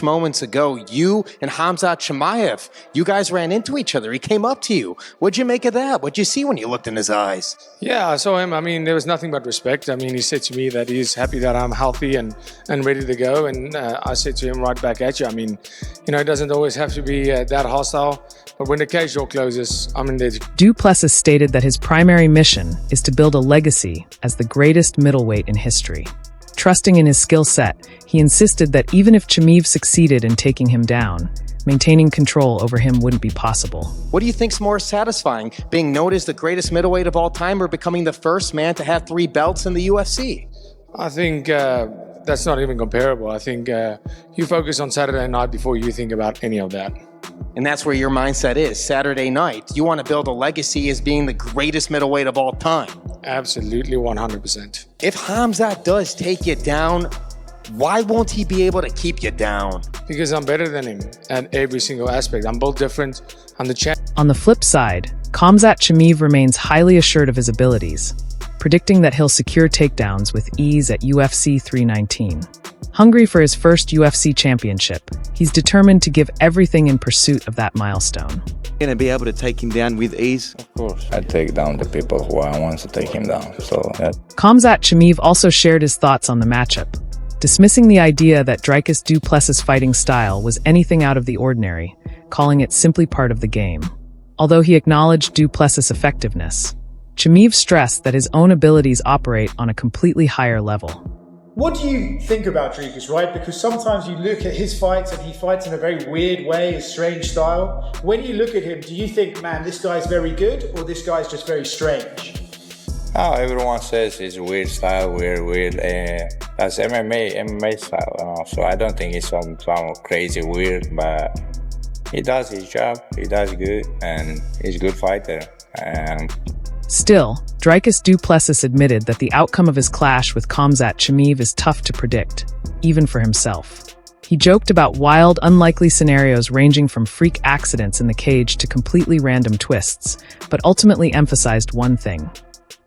Moments ago, you and Khamzat Chimaev, you guys ran into each other. He came up to you. What'd you make of that? What'd you see when you looked in his eyes? Yeah, I saw him. I mean, there was nothing but respect. I mean, he said to me that he's happy that I'm healthy and ready to go. And I said to him, right back at you. I mean, you know, it doesn't always have to be that hostile. But when the cage door closes, I'm in there. Du Plessis stated that his primary mission is to build a legacy as the greatest middleweight in history. Trusting in his skill set, he insisted that even if Chimaev succeeded in taking him down, maintaining control over him wouldn't be possible. What do you think's more satisfying, being known as the greatest middleweight of all time or becoming the first man to have 3 belts in the UFC? I think that's not even comparable. I think you focus on Saturday night before you think about any of that. And that's where your mindset is, Saturday night. You want to build a legacy as being the greatest middleweight of all time. Absolutely, 100%. If Khamzat does take you down, why won't he be able to keep you down? Because I'm better than him at every single aspect. I'm both different. I'm the champ. On the flip side, Khamzat Chimaev remains highly assured of his abilities, predicting that he'll secure takedowns with ease at UFC 319. Hungry for his first UFC championship, he's determined to give everything in pursuit of that milestone. Going to be able to take him down with ease? Of course. I take down the people who I want to take him down. So Khamzat Chimaev also shared his thoughts on the matchup, dismissing the idea that Dricus Du Plessis' fighting style was anything out of the ordinary, calling it simply part of the game. Although he acknowledged Du Plessis' effectiveness, Chimaev stressed that his own abilities operate on a completely higher level. What do you think about Dricus, right? Because sometimes you look at his fights and he fights in a very weird way, a strange style. When you look at him, do you think, man, this guy's very good or this guy's just very strange? oh, everyone says it's a weird style, weird. That's MMA style. So I don't think it's some crazy weird, but he does his job. He does good, and he's a good fighter. Still, Dricus Du Plessis admitted that the outcome of his clash with Khamzat Chimaev is tough to predict, even for himself. He joked about wild, unlikely scenarios ranging from freak accidents in the cage to completely random twists, but ultimately emphasized one thing.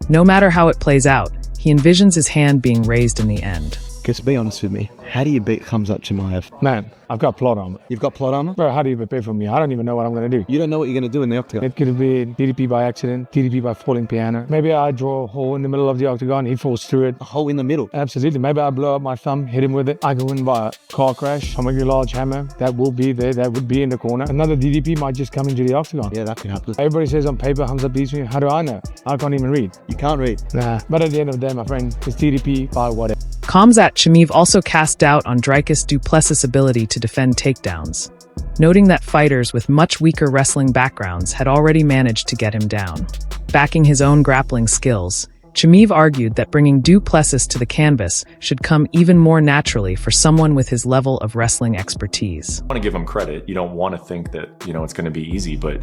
No matter how it plays out, he envisions his hand being raised in the end. Because be honest with me, how do you beat Khamzat Chimaev? Man, I've got plot armor. You've got plot armor? Bro, how do you prepare for me? I don't even know what I'm going to do. You don't know what you're going to do in the octagon. It could be DDP by accident, DDP by falling piano. Maybe I draw a hole in the middle of the octagon, he falls through it. A hole in the middle? Absolutely. Maybe I blow up my thumb, hit him with it. I go in by a car crash. I make a large hammer. That will be there. That would be in the corner. Another DDP might just come into the octagon. Yeah, that could happen. Everybody says on paper, Khamzat beats me. How do I know? I can't even read. You can't read? Nah. But at the end of the day, my friend, it's DDP by whatever. Khamzat Chimaev also cast doubt on Dricus Du Plessis' ability to defend takedowns, noting that fighters with much weaker wrestling backgrounds had already managed to get him down. Backing his own grappling skills, Chimaev argued that bringing Du Plessis to the canvas should come even more naturally for someone with his level of wrestling expertise. I want to give him credit. You don't want to think that, it's going to be easy, but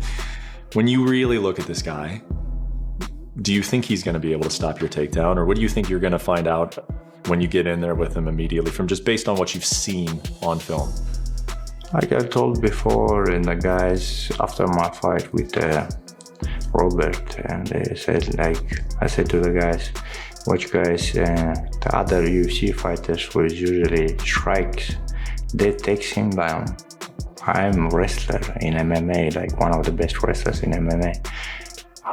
when you really look at this guy, do you think he's going to be able to stop your takedown, or what do you think you're going to find out when you get in there with him immediately, from just based on what you've seen on film? Like I told before, and the guys after my fight with Robert, and they said, I said to the guys, watch guys, the other UFC fighters who usually strikes, they takes him down. I'm a wrestler in MMA, like one of the best wrestlers in MMA.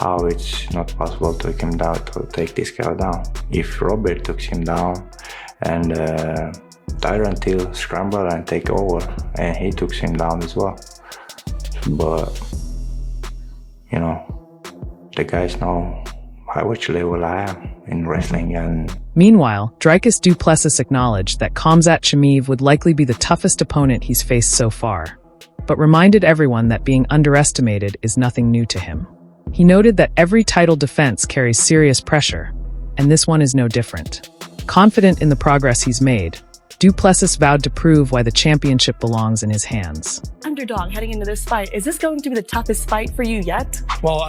How it's not possible to take him down, to take this guy down? If Robert took him down and Tyron Till scramble and take over, and he took him down as well. But the guys know at which level I am in wrestling. And meanwhile, Dricus Du Plessis acknowledged that Khamzat Chimaev would likely be the toughest opponent he's faced so far, but reminded everyone that being underestimated is nothing new to him. He noted that every title defense carries serious pressure, and this one is no different. Confident in the progress he's made, Du Plessis vowed to prove why the championship belongs in his hands. Underdog heading into this fight, is this going to be the toughest fight for you yet? Well,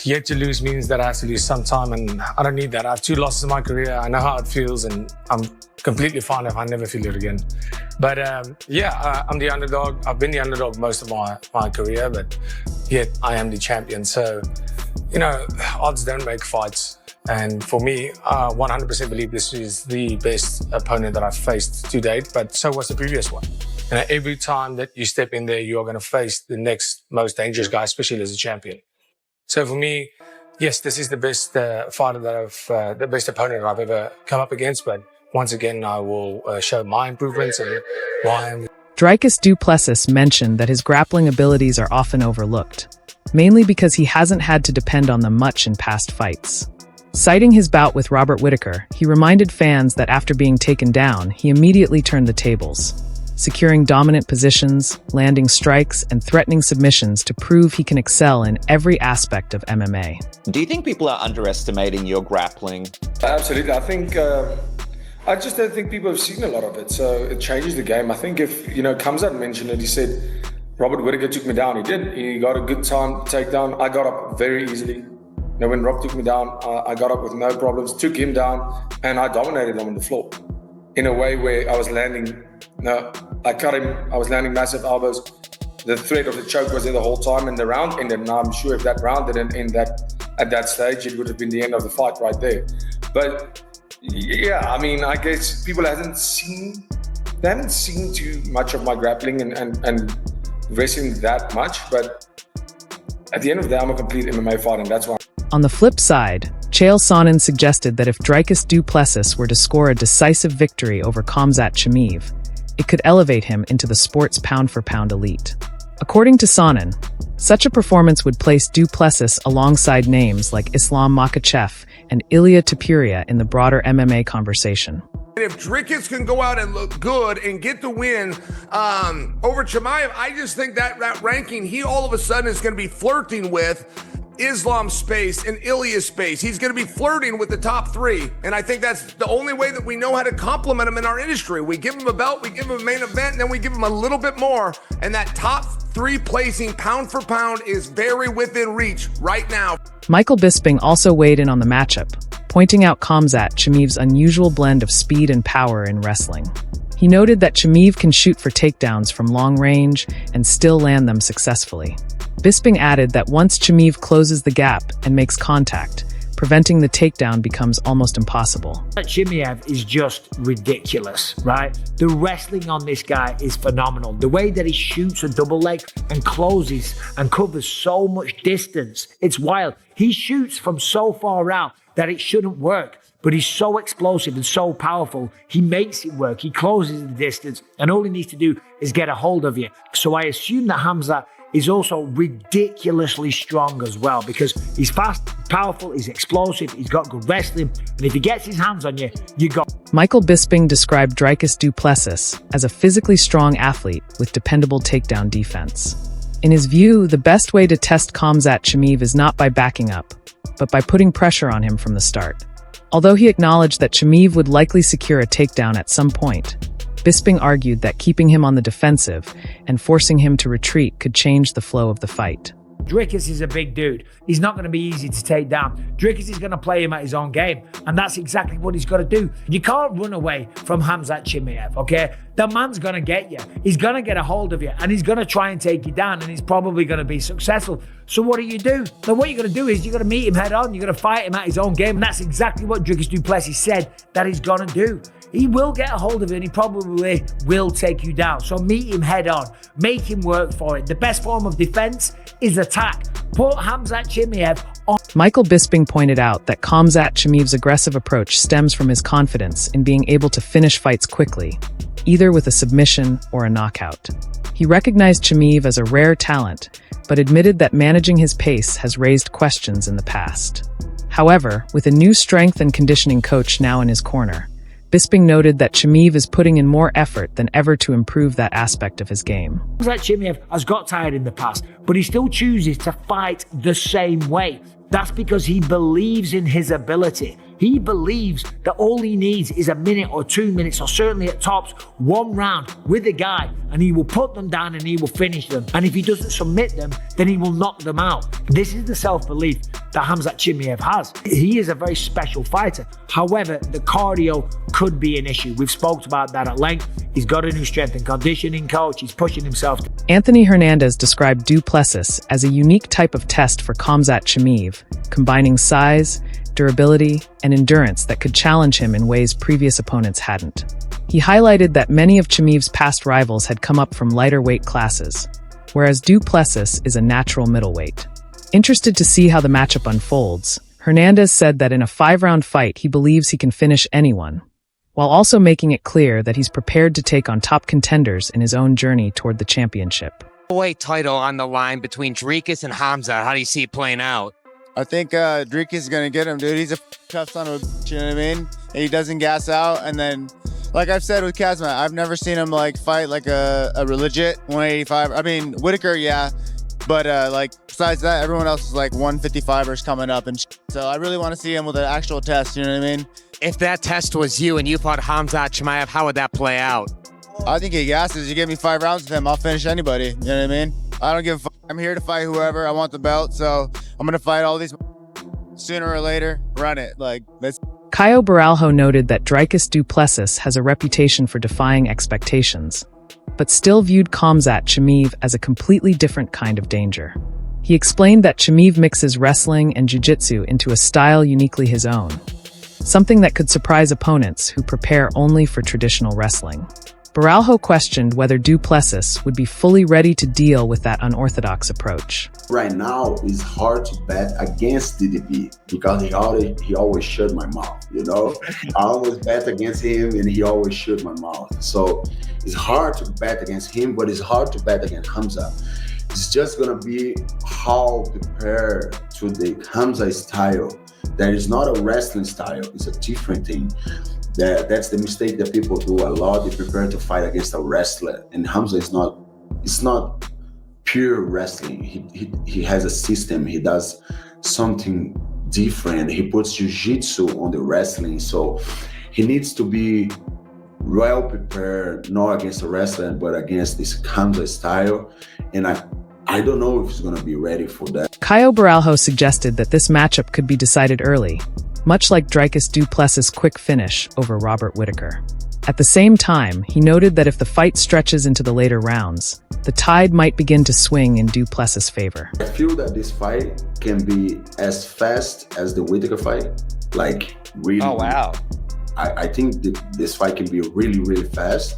yet to lose means that I have to lose sometime, and I don't need that. I have 2 losses in my career. I know how it feels, and I'm completely fine if I never feel it again. But I'm the underdog. I've been the underdog most of my career, but yet I am the champion. So, odds don't make fights. And for me, I 100% believe this is the best opponent that I've faced to date, but so was the previous one. every time that you step in there, you are going to face the next most dangerous guy, especially as a champion. So for me, yes, this is the best fighter that the best opponent I've ever come up against. But once again, I will show my improvements and why I'm. Dricus Du Plessis mentioned that his grappling abilities are often overlooked, mainly because he hasn't had to depend on them much in past fights. Citing his bout with Robert Whittaker, he reminded fans that after being taken down, he immediately turned the tables, securing dominant positions, landing strikes, and threatening submissions to prove he can excel in every aspect of MMA. Do you think people are underestimating your grappling? Absolutely. I think I just don't think people have seen a lot of it, so it changes the game. I think if, Khamzat mentioned it, he said, Robert Whittaker took me down. He did. He got a good time takedown. I got up very easily. When Rob took me down, I got up with no problems, took him down, and I dominated him on the floor in a way where I was landing, I cut him, I was landing massive elbows. The threat of the choke was there the whole time, and the round ended. Now I'm sure if that round didn't end at that stage, it would have been the end of the fight right there. But yeah, I guess people haven't seen too much of my grappling and wrestling that much. But at the end of the day, I'm a complete MMA fighter, and that's why. On the flip side, Chael Sonnen suggested that if Dricus Du Plessis were to score a decisive victory over Khamzat Chimaev, it could elevate him into the sport's pound-for-pound elite. According to Sonnen, such a performance would place Du Plessis alongside names like Islam Makhachev and Ilia Topuria in the broader MMA conversation. If Dricus can go out and look good and get the win over Chimaev, I just think that ranking, he all of a sudden is going to be flirting with Islam's space and Ilya's space. He's going to be flirting with the top three. And I think that's the only way that we know how to compliment him in our industry. We give him a belt, we give him a main event, and then we give him a little bit more. And that top three placing pound for pound is very within reach right now. Michael Bisping also weighed in on the matchup, pointing out Khamzat Chimaev's unusual blend of speed and power in wrestling. He noted that Chimaev can shoot for takedowns from long range and still land them successfully. Bisping added that once Chimaev closes the gap and makes contact, preventing the takedown becomes almost impossible. Chimaev is just ridiculous, right? The wrestling on this guy is phenomenal. The way that he shoots a double leg and closes and covers so much distance, it's wild. He shoots from so far out that it shouldn't work, but he's so explosive and so powerful. He makes it work. He closes the distance, and all he needs to do is get a hold of you. So I assume that Khamzat is also ridiculously strong as well, because he's fast, powerful, he's explosive, he's got good wrestling, and if he gets his hands on you, you got. Michael Bisping described Dricus Du Plessis as a physically strong athlete with dependable takedown defense. In his view, the best way to test Khamzat Chimaev is not by backing up, but by putting pressure on him from the start. Although he acknowledged that Chimaev would likely secure a takedown at some point, Bisping argued that keeping him on the defensive and forcing him to retreat could change the flow of the fight. Dricus is a big dude. He's not going to be easy to take down. Dricus is going to play him at his own game, and that's exactly what he's got to do. You can't run away from Khamzat Chimaev, okay? The man's going to get you. He's going to get a hold of you, and he's going to try and take you down, and he's probably going to be successful. So what do? Then what you're going to do is you're going to meet him head on. You're going to fight him at his own game, and that's exactly what Dricus Du Plessis said that he's going to do. He will get a hold of you, and he probably will take you down. So meet him head on. Make him work for it. The best form of defense is attack. Put Khamzat Chimaev on. Michael Bisping pointed out that Khamzat Chimaev's aggressive approach stems from his confidence in being able to finish fights quickly, either with a submission or a knockout. He recognized Chimaev as a rare talent, but admitted that managing his pace has raised questions in the past. However, with a new strength and conditioning coach now in his corner, Bisping noted that Chimaev is putting in more effort than ever to improve that aspect of his game. Khamzat Chimaev has got tired in the past, but he still chooses to fight the same way. That's because he believes in his ability. He believes that all he needs is a minute or 2 minutes, or certainly at tops, one round with a guy, and he will put them down and he will finish them. And if he doesn't submit them, then he will knock them out. This is the self-belief that Khamzat Chimaev has. He is a very special fighter. However, the cardio could be an issue. We've spoken about that at length. He's got a new strength and conditioning coach. He's pushing himself. Anthony Hernandez described Du Plessis as a unique type of test for Khamzat Chimaev, combining size, durability, and endurance that could challenge him in ways previous opponents hadn't. He highlighted that many of Chimaev's past rivals had come up from lighter weight classes, whereas Du Plessis is a natural middleweight. Interested to see how the matchup unfolds, Hernandez said that in a 5-round fight he believes he can finish anyone, while also making it clear that he's prepared to take on top contenders in his own journey toward the championship. Weight title on the line between Dricus and Khamzat. How do you see it playing out? I think Dricus is going to get him, dude. He's a tough son of a bitch, you know what I mean? And he doesn't gas out. And then, like I've said with Khamzat, I've never seen him like fight like a legit 185. I mean, Whitaker, yeah. But like besides that, everyone else is like 155ers coming up. And so I really want to see him with an actual test, you know what I mean? If that test was you and you fought Khamzat Chimaev, how would that play out? I think he gasses. You give me 5 rounds with him, I'll finish anybody. You know what I mean? I don't give a fuck. I'm here to fight whoever. I want the belt, so I'm going to fight all these sooner or later. Run it. Like, let's. Caio Baralho noted that Dricus Du Plessis has a reputation for defying expectations, but still viewed Khamzat Chimaev as a completely different kind of danger. He explained that Chimaev mixes wrestling and jiu-jitsu into a style uniquely his own, something that could surprise opponents who prepare only for traditional wrestling. Baralho questioned whether Du Plessis would be fully ready to deal with that unorthodox approach. Right now, it's hard to bet against DDP because he always shut my mouth, you know? I always bet against him and he always shut my mouth. So it's hard to bet against him, but it's hard to bet against Khamzat. It's just gonna be how prepared to the Khamzat style. That is not a wrestling style, it's a different thing. That's the mistake that people do a lot. They prepare to fight against a wrestler, and Khamzat it's not pure wrestling. He has a system. He does something different. He puts jiu-jitsu on the wrestling, so he needs to be well prepared, not against a wrestler, but against this Khamzat style. And I don't know if he's gonna be ready for that. Caio Baralho suggested that this matchup could be decided early, much like Dricus Du Plessis' quick finish over Robert Whitaker. At the same time, he noted that if the fight stretches into the later rounds, the tide might begin to swing in Du Plessis' favor. I feel that this fight can be as fast as the Whitaker fight. Like, really. Oh, wow. I think this fight can be really, really fast.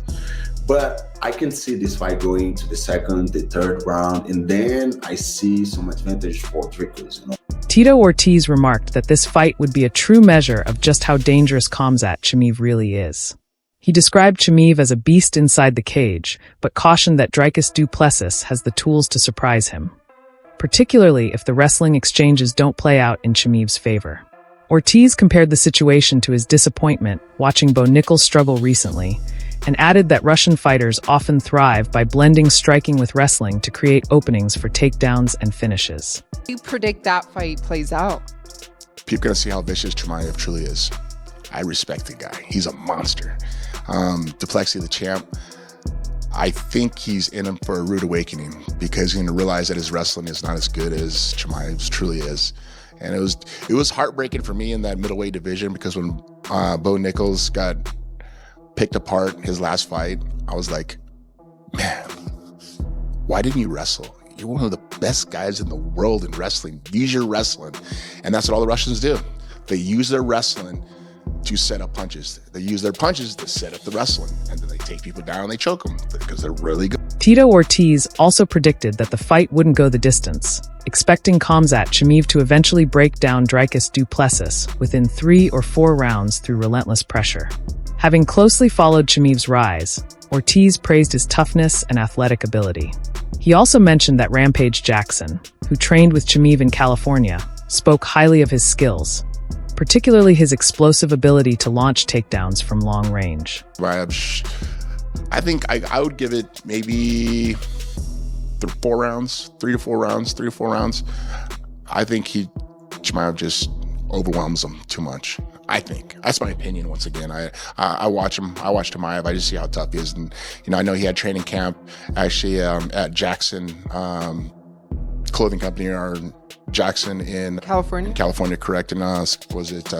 But I can see this fight going to the second, the third round, and then I see some advantage for Dricus, you know? Tito Ortiz remarked that this fight would be a true measure of just how dangerous Khamzat Chimaev really is. He described Chimaev as a beast inside the cage, but cautioned that Dricus Du Plessis has the tools to surprise him, particularly if the wrestling exchanges don't play out in Chimaev's favor. Ortiz compared the situation to his disappointment watching Bo Nickal struggle recently, and added that Russian fighters often thrive by blending striking with wrestling to create openings for takedowns and finishes. You predict that fight plays out? People gonna see how vicious Chimaev truly is. I respect the guy. He's a monster. Du Plessis, the champ, I think he's in him for a rude awakening because he's gonna realize that his wrestling is not as good as Chimaev's truly is. And it was heartbreaking for me in that middleweight division because when Bo Nickal got picked apart his last fight, I was like, man, why didn't you wrestle? You're one of the best guys in the world in wrestling. Use your wrestling. And that's what all the Russians do. They use their wrestling to set up punches. They use their punches to set up the wrestling. And then they take people down and they choke them because they're really good. Tito Ortiz also predicted that the fight wouldn't go the distance, expecting Khamzat Chimaev to eventually break down Dricus Du Plessis within 3 or 4 rounds through relentless pressure. Having closely followed Chimaev's rise, Ortiz praised his toughness and athletic ability. He also mentioned that Rampage Jackson, who trained with Chimaev in California, spoke highly of his skills, particularly his explosive ability to launch takedowns from long range. I think I would give it maybe 4 rounds, 3 to 4 rounds. I think Chimaev just overwhelms him too much. I think that's my opinion. Once again, I watch him. I watch Chimaev. I just see how tough he is, and I know he had training camp actually at Jackson clothing company or Jackson in California, correct? And was it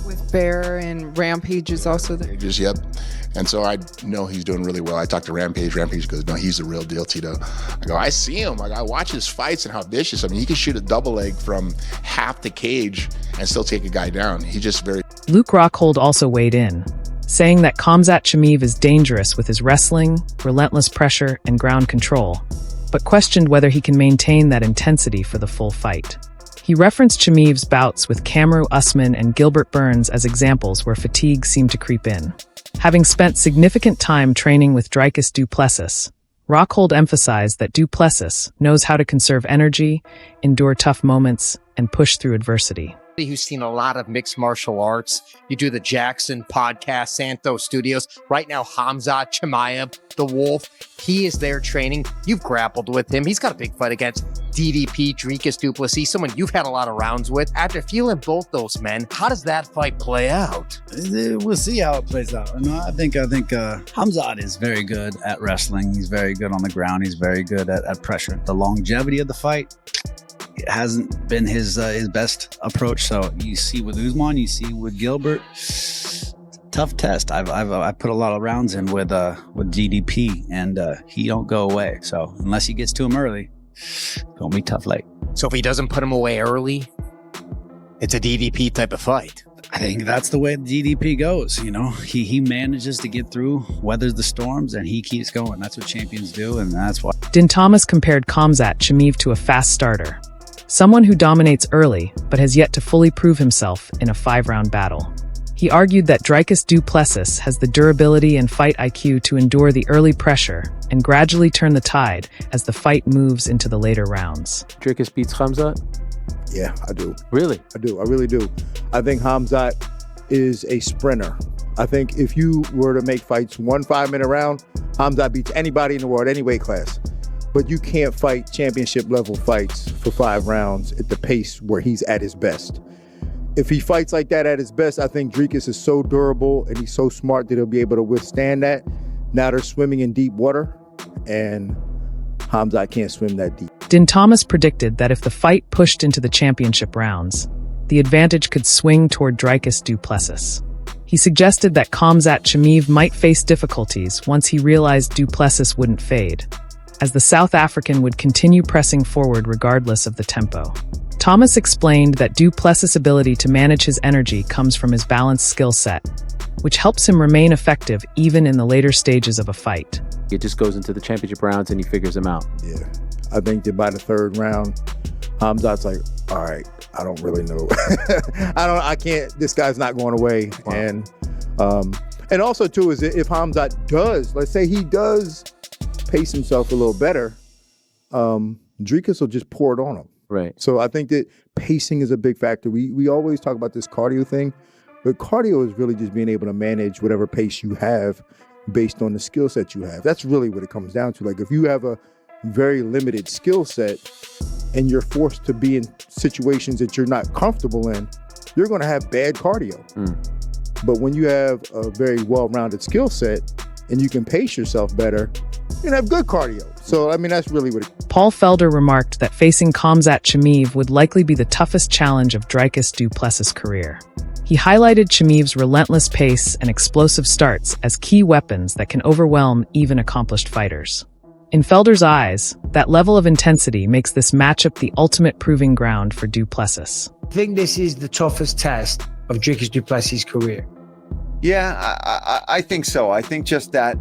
With Bear and Rampage is also there. just yep. And so I know he's doing really well. I talked to Rampage. Rampage goes, no, he's the real deal, Tito. I go, I see him. Like, I watch his fights and how vicious. I mean, he can shoot a double leg from half the cage and still take a guy down. He's just very... Luke Rockhold also weighed in, saying that Khamzat Chimaev is dangerous with his wrestling, relentless pressure, and ground control, but questioned whether he can maintain that intensity for the full fight. He referenced Chimaev's bouts with Kamaru Usman and Gilbert Burns as examples where fatigue seemed to creep in. Having spent significant time training with Dricus Du Plessis, Rockhold emphasized that Du Plessis knows how to conserve energy, endure tough moments, and push through adversity. Who's seen a lot of mixed martial arts. You do the Jackson podcast, Santos Studios. Right now, Khamzat Chimaev, the Wolf, he is there training. You've grappled with him. He's got a big fight against DDP, Dricus Du Plessis, someone you've had a lot of rounds with. After feeling both those men, how does that fight play out? We'll see how it plays out. I think Khamzat is very good at wrestling. He's very good on the ground. He's very good at pressure. The longevity of the fight, it hasn't been his best approach. So you see with Usman, you see with Gilbert, tough test. I put a lot of rounds in with DDP, and he don't go away. So unless he gets to him early, it's gonna be tough late. So if he doesn't put him away early, it's a DDP type of fight. I think that's the way DDP goes. He manages to get through, weathers the storms, and he keeps going. That's what champions do, and that's why. Din Thomas compared Khamzat Chimaev to a fast starter, someone who dominates early but has yet to fully prove himself in a 5-round battle. He argued that Dricus Du Plessis has the durability and fight IQ to endure the early pressure and gradually turn the tide as the fight moves into the later rounds. Dricus beats Khamzat? Yeah, I do. Really? I do. I really do. I think Khamzat is a sprinter. I think if you were to make fights 1 5-minute round, Khamzat beats anybody in the world, any weight class. But you can't fight championship level fights for 5 rounds at the pace where he's at his best. If he fights like that at his best, I think Dricus is so durable and he's so smart that he'll be able to withstand that. Now they're swimming in deep water, and Khamzat can't swim that deep. Din Thomas predicted that if the fight pushed into the championship rounds, the advantage could swing toward Dricus Du Plessis. He suggested that Khamzat Chimaev might face difficulties once he realized Du Plessis wouldn't fade, as the South African would continue pressing forward regardless of the tempo. Thomas explained that Du Plessis' ability to manage his energy comes from his balanced skill set, which helps him remain effective even in the later stages of a fight. It just goes into the championship rounds and he figures them out. Yeah. I think that by the 3rd round, Khamzat's like, all right, I don't really know. I can't, this guy's not going away. Wow. And also too, is if Khamzat does, let's say he does pace himself a little better, Dricus will just pour it on him. Right. So I think that pacing is a big factor. We always talk about this cardio thing, but cardio is really just being able to manage whatever pace you have based on the skill set you have. That's really what it comes down to. Like if you have a very limited skill set and you're forced to be in situations that you're not comfortable in, you're going to have bad cardio. But when you have a very well-rounded skill set and you can pace yourself better, you're going to have good cardio. So, I mean, that's really what it... Paul Felder remarked that facing Khamzat Chimaev would likely be the toughest challenge of Dricus Du Plessis' career. He highlighted Chimaev's relentless pace and explosive starts as key weapons that can overwhelm even accomplished fighters. In Felder's eyes, that level of intensity makes this matchup the ultimate proving ground for Du Plessis. I think this is the toughest test of Dricus Du Plessis' career. Yeah, I think so. I think just that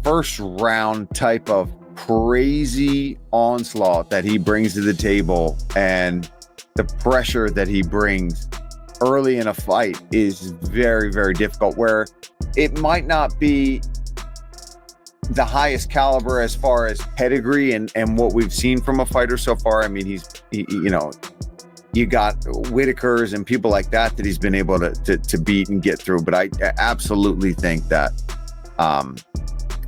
first round type of crazy onslaught that he brings to the table and the pressure that he brings early in a fight is very, very difficult, where it might not be the highest caliber as far as pedigree and what we've seen from a fighter so far. I mean, you got Whitakers and people like that he's been able to beat and get through. But I absolutely think that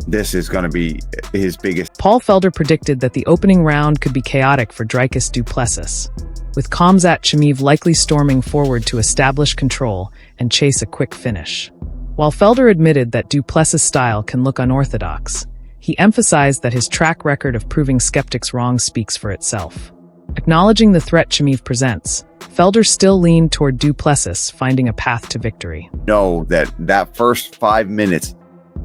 this is going to be his biggest. Paul Felder predicted that the opening round could be chaotic for Dricus Du Plessis, with Khamzat Chimaev likely storming forward to establish control and chase a quick finish. While Felder admitted that Du Plessis' style can look unorthodox, he emphasized that his track record of proving skeptics wrong speaks for itself. Acknowledging the threat Chimaev presents, Felder still leaned toward Du Plessis, finding a path to victory. Know that first 5 minutes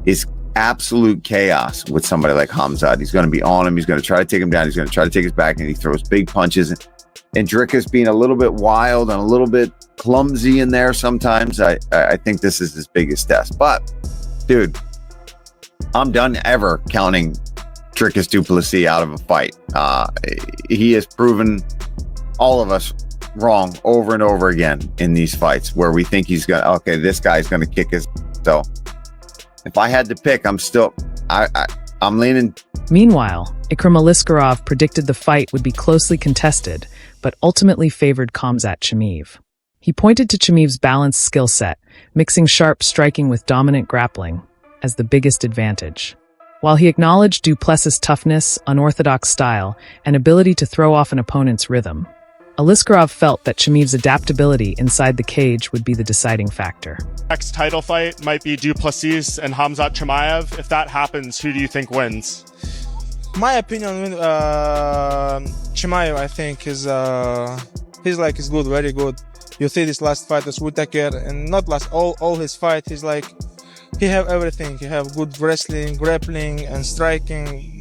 is absolute chaos with somebody like Khamzat. He's going to be on him. He's going to try to take him down. He's going to try to take his back, and he throws big punches. And Dricus being a little bit wild and a little bit clumsy in there sometimes. I think this is his biggest test. But, dude, I'm done ever counting Dricus Du Plessis out of a fight. He has proven all of us wrong over and over again in these fights where we think he's gonna, okay, this guy's gonna kick his. So if I had to pick, I'm leaning. Meanwhile, Ikram Aliskerov predicted the fight would be closely contested, but ultimately favored Khamzat Chimaev. He pointed to Chimaev's balanced skill set, mixing sharp striking with dominant grappling, as the biggest advantage. While he acknowledged Du Plessis' toughness, unorthodox style, and ability to throw off an opponent's rhythm, Aliskerov felt that Chimaev's adaptability inside the cage would be the deciding factor. Next title fight might be Du Plessis and Khamzat Chimaev. If that happens, who do you think wins? My opinion, Chimaev, I think, is good, very good. You see this last fight was Whittaker, and not last, all his fight, he have everything. He have good wrestling, grappling, and striking.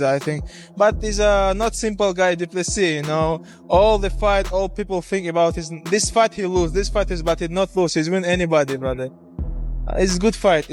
I think, but he's a not simple guy, Du Plessis. All the fight, all people think about this fight he lose, this fight is, but he not lose. He's win anybody, brother. It's a good fight.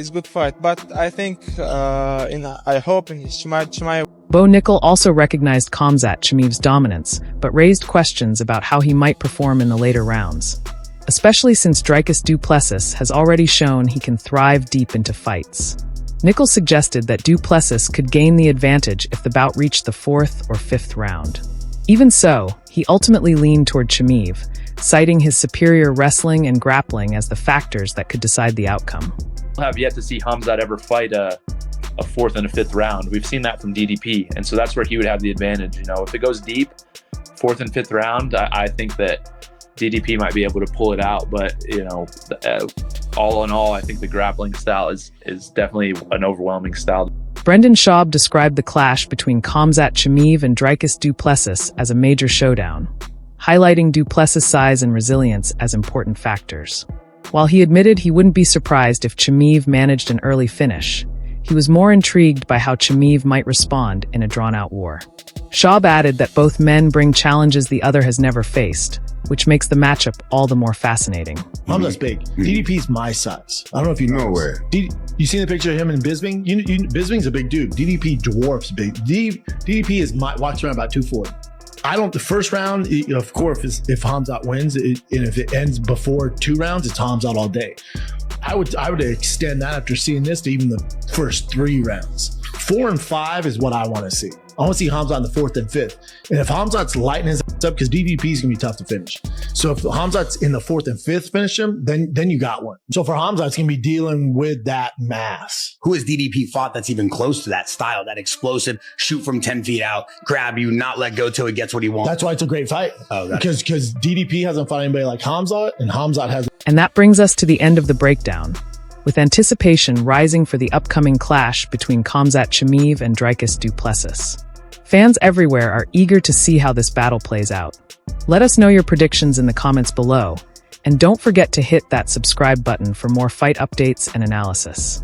But I think, I hope in Chimaev. Bo Nickel also recognized Khamzat Chimaev's dominance, but raised questions about how he might perform in the later rounds, especially since Dricus Du Plessis has already shown he can thrive deep into fights. Nickel suggested that Du Plessis could gain the advantage if the bout reached the 4th or 5th round. Even so, he ultimately leaned toward Chimaev, citing his superior wrestling and grappling as the factors that could decide the outcome. We'll have yet to see Khamzat ever fight a 4th and a 5th round. We've seen that from DDP, and so that's where he would have the advantage. If it goes deep, 4th and 5th round, I think that DDP might be able to pull it out, but all in all, I think the grappling style is definitely an overwhelming style. Brendan Schaub described the clash between Khamzat Chimaev and Dricus Du Plessis as a major showdown, highlighting Du Plessis' size and resilience as important factors. While he admitted he wouldn't be surprised if Chimaev managed an early finish, he was more intrigued by how Chimaev might respond in a drawn-out war. Schaub added that both men bring challenges the other has never faced, which makes the matchup all the more fascinating. Khamzat's big. DDP's my size. I don't know if you know. No way. You seen the picture of him and Bisping? Bisping's a big dude. DDP dwarfs big. DDP walks around about 240. The first round, of course, if Khamzat wins, and if it ends before 2 rounds, it's Khamzat all day. I would extend that after seeing this to even the first 3 rounds. 4 and 5 is what I want to see. I want to see Khamzat in the 4th and 5th. And if Khamzat's lighting his up, because DDP is going to be tough to finish. So if Khamzat's in the 4th and 5th, finish him, then you got one. So for Khamzat, it's going to be dealing with that mass. Who has DDP fought that's even close to that style, that explosive, shoot from 10 feet out, grab you, not let go till he gets what he wants? That's why it's a great fight. Oh, because DDP hasn't fought anybody like Khamzat, and Khamzat has. And that brings us to the end of the breakdown, with anticipation rising for the upcoming clash between Khamzat Chimaev and Dricus Du Plessis. Fans everywhere are eager to see how this battle plays out. Let us know your predictions in the comments below, and don't forget to hit that subscribe button for more fight updates and analysis.